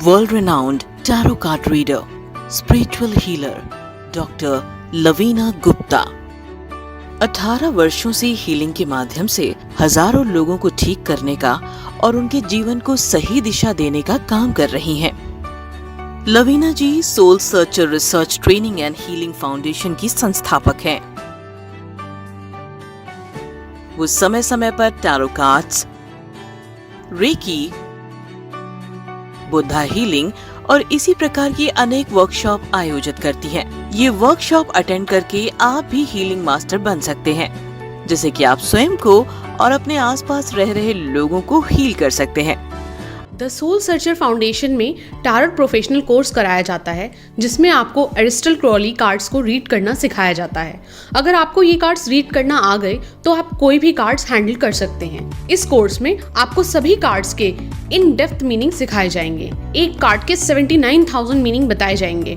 world-renowned tarot card reader, spiritual healer, Dr. Lavina Gupta 18 वर्षों से healing के माध्यम से हजारों लोगों को ठीक करने का और उनके जीवन को सही दिशा देने का काम कर रही हैं। Lavina ji soul searcher research training and healing foundation की संस्थापक हैं। वो समय समय पर tarot cards, reiki, Buddha healing और इसी प्रकार की अनेक वर्कशॉप आयोजित करती हैं। ये वर्कशॉप अटेंड करके आप भी हीलिंग मास्टर बन सकते हैं, जिससे कि आप स्वयं को और अपने आसपास रह रहे लोगों को हील कर सकते हैं। द सोल सर्चर फाउंडेशन में टैरोट प्रोफेशनल कोर्स कराया जाता है, जिसमें आपको एलिस्टर क्रॉली कार्ड्स को रीड करना सिखाया जाता है। अगर आपको ये कार्ड्स रीड करना आ गए तो आप कोई भी कार्ड्स हैंडल कर सकते हैं। इस कोर्स में आपको सभी कार्ड्स के इन डेप्थ मीनिंग सिखाए जाएंगे। एक कार्ड के 79,000 मीनिंग बताए जाएंगे।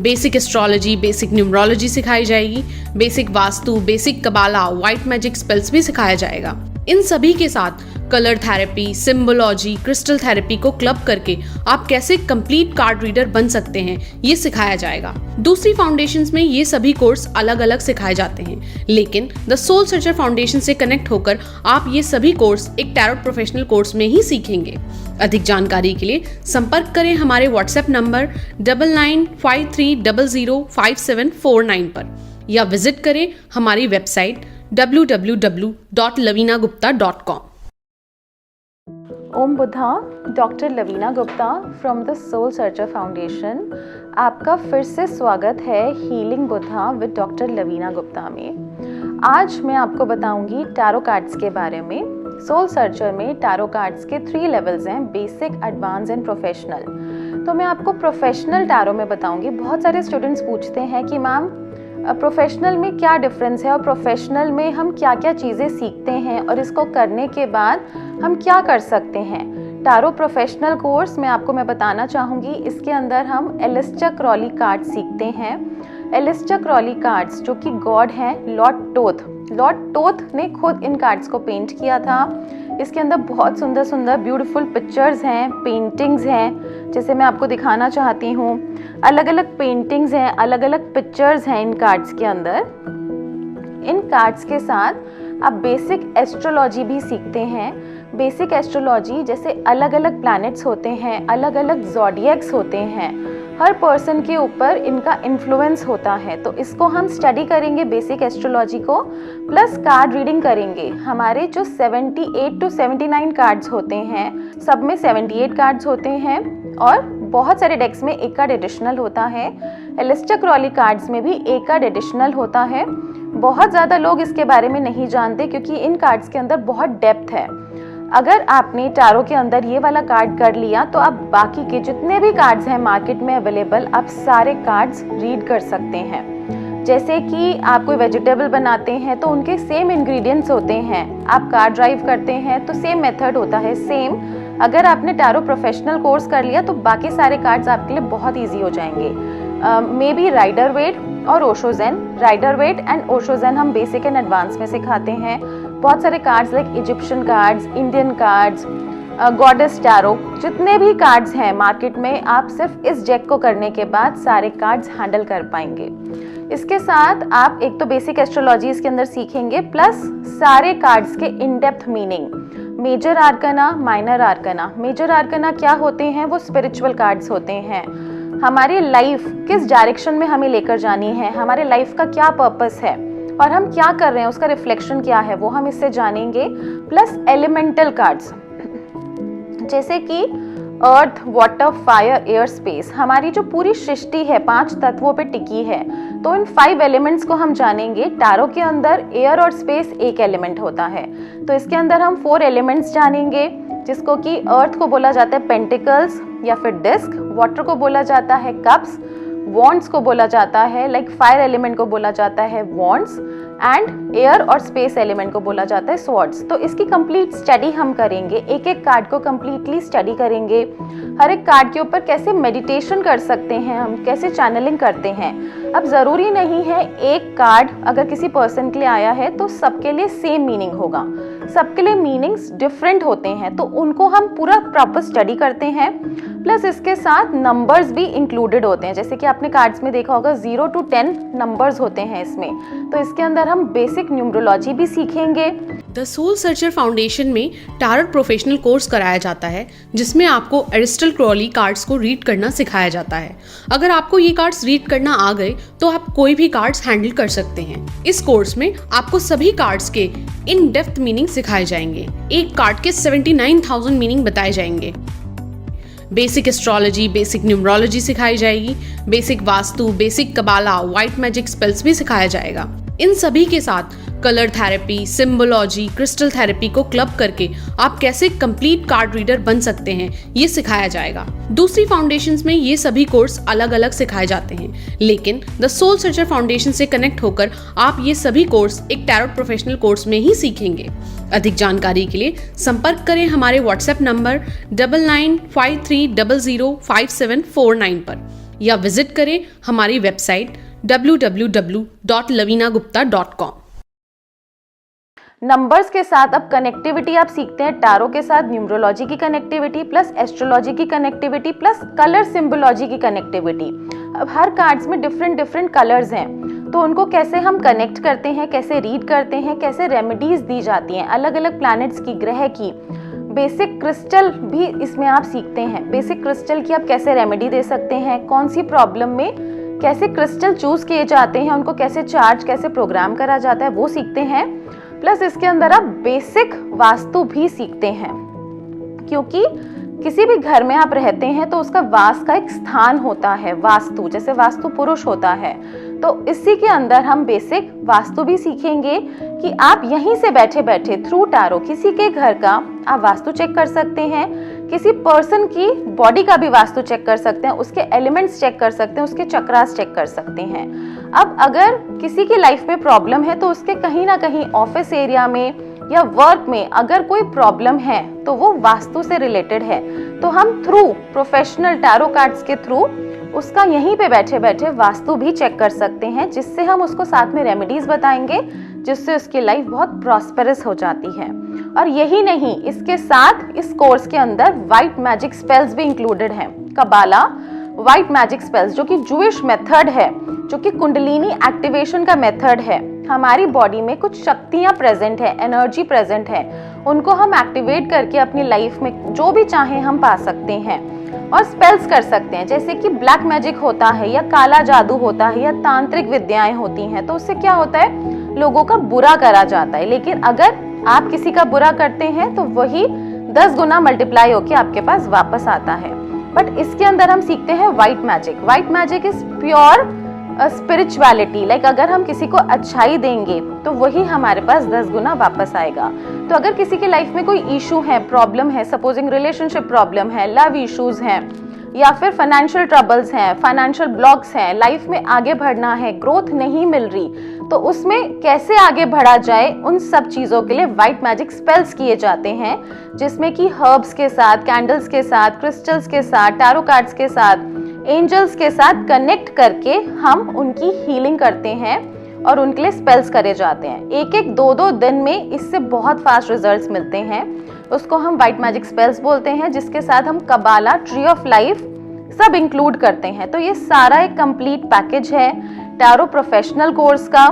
बेसिक एस्ट्रोलॉजी, बेसिक न्यूमरोलॉजी सिखाई जाएगी, basic vastu, basic कबाला, white magic spells भी सिखाया जाएगा। इन सभी के साथ colour therapy, symbology, crystal therapy को क्लब करके आप कैसे कंप्लीट कार्ड रीडर बन सकते हैं, ये सिखाया जाएगा। दूसरी फाउंडेशंस में ये सभी कोर्स अलग अलग सिखाए जाते हैं, लेकिन द सोल सर्चर फाउंडेशन से कनेक्ट होकर आप ये सभी कोर्स एक टैरोट प्रोफेशनल कोर्स में ही सीखेंगे। अधिक जानकारी के लिए संपर्क करें हमारे व्हाट्सएप नंबर 9953005749 पर या विजिट करें हमारी website www.lavinagupta.com। Om Buddha, doctor Lavina Gupta from the soul searcher foundation. आपका फिर से स्वागत है healing Buddha with doctor Lavina Gupta में। आज मैं आपको बताऊंगी टैरो कार्ड्स के बारे में। सोल सर्चर में टैरो कार्ड्स के 3 लेवल्स हैं, बेसिक, एडवांस एंड प्रोफेशनल। तो मैं आपको प्रोफेशनल टैरो में बताऊंगी। बहुत सारे स्टूडेंट्स पूछते हैं कि मैम प्रोफेशनल में क्या डिफरेंस है और प्रोफेशनल में हम क्या क्या चीज़ें सीखते हैं और इसको करने के बाद हम क्या कर सकते हैं। टैरो प्रोफेशनल कोर्स में आपको मैं बताना चाहूँगी, इसके अंदर हम एलिस्टर क्रॉली कार्ड सीखते हैं। एलिस्टर क्रॉली कार्ड्स जो कि गॉड हैं लॉर्ड टोथ ने खुद इन कार्ड्स को पेंट किया था। इसके अंदर बहुत सुंदर सुंदर ब्यूटीफुल पिक्चर्स हैं, पेंटिंग्स हैं, जैसे मैं आपको दिखाना चाहती हूँ। अलग अलग पेंटिंग्स हैं, अलग अलग पिक्चर्स हैं इन कार्ड्स के अंदर। इन कार्ड्स के साथ आप बेसिक एस्ट्रोलॉजी भी सीखते हैं। बेसिक एस्ट्रोलॉजी जैसे अलग अलग प्लैनेट्स होते हैं, अलग अलग ज़ोडिएक्स होते हैं, हर पर्सन के ऊपर इनका इन्फ्लुएंस होता है। तो इसको हम स्टडी करेंगे बेसिक एस्ट्रोलॉजी को, प्लस कार्ड रीडिंग करेंगे। हमारे जो 78 to 79 कार्ड्स होते हैं, सब में 78 कार्ड्स होते हैं और बहुत सारे डेक्स में एक कार्ड एडिशनल होता है। एलिस्टर क्रॉली कार्ड्स में भी एक कार्ड एडिशनल होता है। बहुत ज़्यादा लोग इसके बारे में नहीं जानते क्योंकि इन कार्ड्स के अंदर बहुत डेप्थ है। अगर आपने टैरो के अंदर ये वाला कार्ड कर लिया तो आप बाकी के जितने भी कार्ड्स हैं मार्केट में अवेलेबल, आप सारे कार्ड्स रीड कर सकते हैं। जैसे कि आप कोई वेजिटेबल बनाते हैं तो उनके सेम इंग्रेडिएंट्स होते हैं। आप कार ड्राइव करते हैं तो सेम मेथड होता है, सेम। अगर आपने टैरो प्रोफेशनल कोर्स कर लिया तो बाकी सारे कार्ड्स आपके लिए बहुत ईजी हो जाएंगे। मे बी राइडर वेट और ओशोजन, राइडर वेट एंड ओशोजन हम बेसिक एंड एडवांस में सिखाते हैं। बहुत सारे cards like Egyptian cards, Indian cards, goddess tarot, जितने भी कार्ड्स हैं मार्केट में, आप सिर्फ इस जेक को करने के बाद सारे कार्ड्स हैंडल कर पाएंगे। इसके साथ आप एक तो बेसिक एस्ट्रोलॉजी इसके अंदर सीखेंगे, प्लस सारे कार्ड्स के in depth meaning, major arcana, minor arcana. Major arcana क्या होते हैं? वो स्पिरिचुअल कार्ड्स होते हैं। हमारी लाइफ किस डायरेक्शन में हमें लेकर जानी है, हमारे लाइफ का क्या पर्पस है और हम क्या कर रहे हैं, उसका रिफ्लेक्शन क्या है, वो हम इससे जानेंगे। प्लस एलिमेंटल कार्ड्स जैसे कि अर्थ, वाटर, फायर, एयर, स्पेस। हमारी जो पूरी सृष्टि है 5 तत्वों पे टिकी है, तो इन 5 एलिमेंट्स को हम जानेंगे। टैरो के अंदर एयर और स्पेस एक एलिमेंट होता है, तो इसके अंदर हम 4 एलिमेंट्स जानेंगे, जिसको कि अर्थ को बोला जाता है पेंटिकल्स या फिर डिस्क, वाटर को बोला जाता है कप्स, वॉन्ड्स को बोला जाता है लाइक फायर एलिमेंट को बोला जाता है वॉन्ड्स, एंड एयर और स्पेस एलिमेंट को बोला जाता है स्वॉर्ड्स। तो इसकी कंप्लीट स्टडी हम करेंगे, एक एक कार्ड को कंप्लीटली स्टडी करेंगे। हर एक कार्ड के ऊपर कैसे मेडिटेशन कर सकते हैं हम, कैसे चैनलिंग करते हैं। अब ज़रूरी नहीं है एक कार्ड अगर किसी पर्सन के लिए आया है तो सबके लिए सेम मीनिंग होगा। सबके लिए मीनिंग्स डिफरेंट होते हैं, तो उनको हम पूरा प्रॉपर स्टडी करते हैं। प्लस इसके साथ नंबर्स भी इंक्लूडेड होते हैं, जैसे कि आपने कार्ड्स में देखा होगा 0 to 10 नंबर्स होते हैं इसमें, तो इसके अंदर हम बेसिक न्यूमरोलॉजी भी सीखेंगे। द सोल सर्चर फाउंडेशन में टारट प्रोफेशनल कोर्स कराया जाता है, जिसमें आपको एरिस्टल क्रॉली कार्ड्स को रीड करना सिखाया जाता है। अगर आपको ये कार्ड्स रीड करना आ गए तो आप कोई भी कार्ड्स हैंडल कर सकते हैं। इस कोर्स में आपको सभी कार्ड्स के इन डेप्थ मीनिंग सिखाए जाएंगे। एक कार्ड के 79,000 मीनिंग बताए जाएंगे। बेसिक एस्ट्रोलॉजी, बेसिक न्यूमरोलॉजी सिखाई जाएगी, basic vastu, basic कबाला, white magic spells भी सिखाया जाएगा। इन सभी के साथ colour therapy, symbology, crystal therapy को क्लब करके आप कैसे कंप्लीट कार्ड रीडर बन सकते हैं, ये सिखाया जाएगा। दूसरी फाउंडेशंस में ये सभी कोर्स अलग अलग सिखाए जाते हैं, लेकिन द सोल सर्चर फाउंडेशन से कनेक्ट होकर आप ये सभी कोर्स एक टैरोट प्रोफेशनल कोर्स में ही सीखेंगे। अधिक जानकारी के लिए संपर्क करें हमारे व्हाट्सएप नंबर 9953005749 पर, या विजिट करें हमारी वेबसाइट www.lavinagupta.com। नंबर्स के साथ अब कनेक्टिविटी आप सीखते हैं, टारो के साथ न्यूमरोलॉजी की कनेक्टिविटी प्लस एस्ट्रोलॉजी की कनेक्टिविटी प्लस कलर सिंबोलॉजी की कनेक्टिविटी। अब हर कार्ड्स में डिफरेंट कलर्स हैं, तो उनको कैसे हम कनेक्ट करते हैं, कैसे रीड करते हैं, कैसे रेमेडीज दी जाती हैं अलग अलग प्लैनेट्स की, ग्रह की। बेसिक क्रिस्टल भी इसमें आप सीखते हैं, बेसिक क्रिस्टल की आप कैसे रेमेडी दे सकते हैं, कौन सी प्रॉब्लम में कैसे क्रिस्टल चूज किए जाते हैं, उनको कैसे चार्ज, कैसे प्रोग्राम करा जाता है, वो सीखते हैं। प्लस इसके अंदर आप बेसिक वास्तु भी सीखते हैं, क्योंकि किसी भी घर में आप रहते हैं तो उसका वास का एक स्थान होता है, वास्तु, जैसे वास्तु पुरुष होता है, तो इसी के अंदर हम बेसिक वास्तु भी सीखेंगे कि आप यहीं से बैठे बैठे थ्रू टारो किसी के घर का आप वास्तु चेक कर सकते हैं, किसी पर्सन की बॉडी का भी वास्तु चेक कर सकते हैं, उसके एलिमेंट्स चेक कर सकते हैं, उसके चक्रास चेक कर सकते हैं। अब अगर किसी की लाइफ में प्रॉब्लम है तो उसके कहीं ना कहीं ऑफिस एरिया में या वर्क में अगर कोई प्रॉब्लम है तो वो वास्तु से रिलेटेड है, तो हम थ्रू प्रोफेशनल टैरो कार्ड्स के थ्रू उसका यहीं पे बैठे बैठे वास्तु भी चेक कर सकते हैं, जिससे हम उसको साथ में रेमेडीज बताएंगे, जिससे उसकी लाइफ बहुत प्रॉस्पेरस हो जाती है। और यही नहीं, इसके साथ इस कोर्स के अंदर व्हाइट मैजिक स्पेल्स भी इंक्लूडेड हैं। कबाला व्हाइट मैजिक स्पेल्स जो कि जूइश मेथड है, जो कि कुंडलिनी एक्टिवेशन का मेथड है। हमारी बॉडी में कुछ शक्तियां प्रेजेंट है, एनर्जी प्रेजेंट है, उनको हम एक्टिवेट करके अपनी लाइफ में जो भी चाहें हम पा सकते हैं और स्पेल्स कर सकते हैं। जैसे कि ब्लैक मैजिक होता है या काला जादू होता है या तांत्रिक विद्याएं होती हैं, तो उससे क्या होता है, लोगों का बुरा करा जाता है, लेकिन अगर आप किसी का बुरा करते हैं तो वही 10 गुना मल्टीप्लाई होकर आपके पास वापस आता है। बट इसके अंदर हम सीखते हैं white magic. White magic is pure spirituality, like अगर हम किसी को अच्छाई देंगे तो वही हमारे पास 10 गुना वापस आएगा। तो अगर किसी के लाइफ में कोई इशू है, प्रॉब्लम है, सपोजिंग रिलेशनशिप प्रॉब्लम है, लव इश्यूज हैं, या फिर फाइनेंशियल ट्रबल्स हैं, फाइनेंशियल ब्लॉक्स हैं, लाइफ में आगे बढ़ना है, ग्रोथ नहीं मिल रही, तो उसमें कैसे आगे बढ़ा जाए, उन सब चीज़ों के लिए व्हाइट मैजिक स्पेल्स किए जाते हैं, जिसमें कि हर्ब्स के साथ, कैंडल्स के साथ, क्रिस्टल्स के साथ, टैरो कार्ड्स के साथ, एंजल्स के साथ कनेक्ट करके हम उनकी हीलिंग करते हैं और उनके लिए स्पेल्स करे जाते हैं। एक 2 दिन में इससे बहुत फास्ट रिजल्ट्स मिलते हैं। उसको हम व्हाइट मैजिक स्पेल्स बोलते हैं, जिसके साथ हम कबाला, ट्री ऑफ लाइफ सब इंक्लूड करते हैं। तो ये सारा एक कंप्लीट पैकेज है टैरो प्रोफेशनल कोर्स का,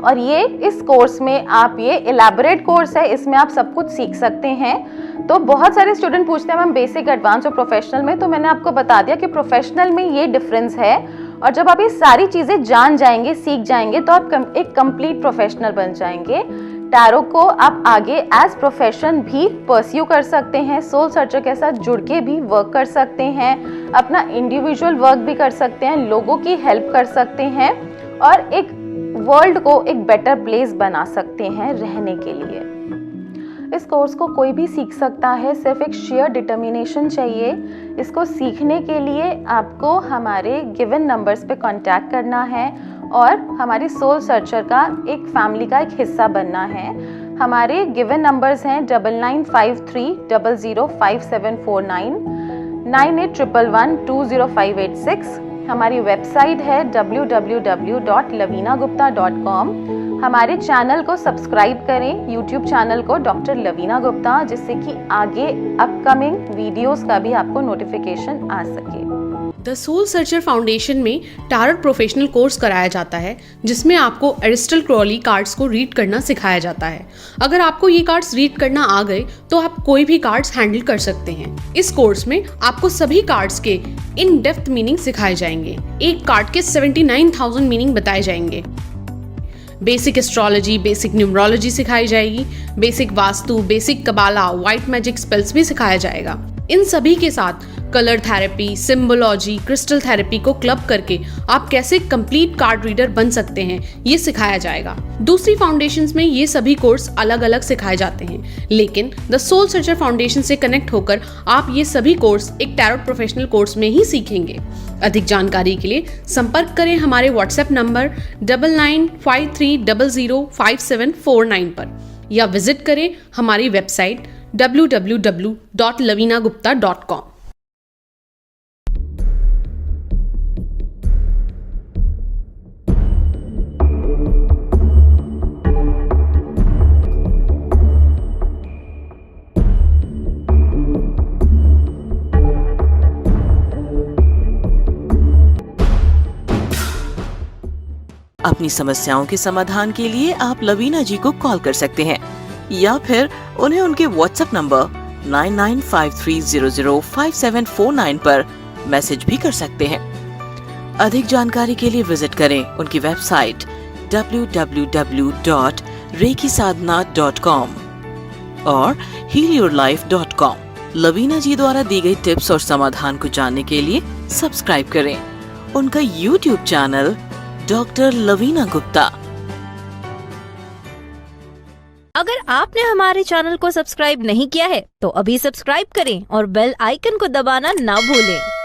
और ये इस कोर्स में आप, ये इलेबोरेट कोर्स है, इसमें आप सब कुछ सीख सकते हैं। तो बहुत सारे स्टूडेंट पूछते हैं मैम बेसिक, एडवांस और प्रोफेशनल में, तो मैंने आपको बता दिया कि प्रोफेशनल में ये डिफरेंस है, और जब आप ये सारी चीज़ें जान जाएंगे, सीख जाएंगे, तो आप एक कंप्लीट प्रोफेशनल बन जाएंगे। टैरो को आप आगे एज प्रोफेशन भी परस्यू कर सकते हैं, सोल सर्चर के साथ जुड़ के भी वर्क कर सकते हैं, अपना इंडिविजुअल वर्क भी कर सकते हैं, लोगों की हेल्प कर सकते हैं, और एक वर्ल्ड को एक बेटर प्लेस बना सकते हैं रहने के लिए। इस कोर्स को कोई भी सीख सकता है, सिर्फ एक शेयर डिटर्मिनेशन चाहिए। इसको सीखने के लिए आपको हमारे गिवन नंबर्स पे कांटेक्ट करना है और हमारी सोल सर्चर का एक फैमिली का एक हिस्सा बनना है। हमारे गिवन नंबर्स हैं 9953005749, 9811120586। हमारी वेबसाइट है www.lavinagupta.com। हमारे चैनल को सब्सक्राइब करें, यूट्यूब चैनल को डॉक्टर लवीना गुप्ता, जिससे कि आगे अपकमिंग वीडियोस का भी आपको नोटिफिकेशन आ सके। द सोल सर्चर फाउंडेशन में टारट प्रोफेशनल कोर्स कराया जाता है, जिसमें आपको एरिस्टल क्रॉली कार्ड्स को रीड करना सिखाया जाता है। अगर आपको ये कार्ड्स रीड करना आ गए तो आप कोई भी कार्ड्स हैंडल कर सकते हैं। इस कोर्स में आपको सभी कार्ड्स के इन डेप्थ मीनिंग सिखाए जाएंगे। एक कार्ड के 79,000 मीनिंग बताए जाएंगे। बेसिक एस्ट्रोलॉजी, बेसिक न्यूमरोलॉजी सिखाई जाएगी, basic vastu, basic कबाला, white magic spells भी सिखाया जाएगा। इन सभी के साथ colour therapy, symbology, crystal therapy को क्लब करके आप कैसे कंप्लीट कार्ड रीडर बन सकते हैं, ये सिखाया जाएगा। दूसरी फाउंडेशंस में ये सभी कोर्स अलग अलग सिखाए जाते हैं, लेकिन द सोल सर्चर फाउंडेशन से कनेक्ट होकर आप ये सभी कोर्स एक टैरोट प्रोफेशनल कोर्स में ही सीखेंगे। अधिक जानकारी के लिए संपर्क करें हमारे व्हाट्सएप नंबर 9953005749 पर, या विजिट करें हमारी वेबसाइट www.lavinagupta.com। अपनी समस्याओं के समाधान के लिए आप लवीना जी को कॉल कर सकते हैं या फिर उन्हें उनके व्हाट्सएप नंबर 9953005749 पर मैसेज भी कर सकते हैं। अधिक जानकारी के लिए विजिट करें उनकी वेबसाइट www.reikisadhana.com और healyourlife.com। लवीना जी द्वारा दी गई टिप्स और समाधान को जानने के लिए सब्सक्राइब करें उनका YouTube channel doctor Lavina Gupta. अगर आपने हमारे चैनल को सब्सक्राइब नहीं किया है तो अभी सब्सक्राइब करें और बेल आइकन को दबाना ना भूलें।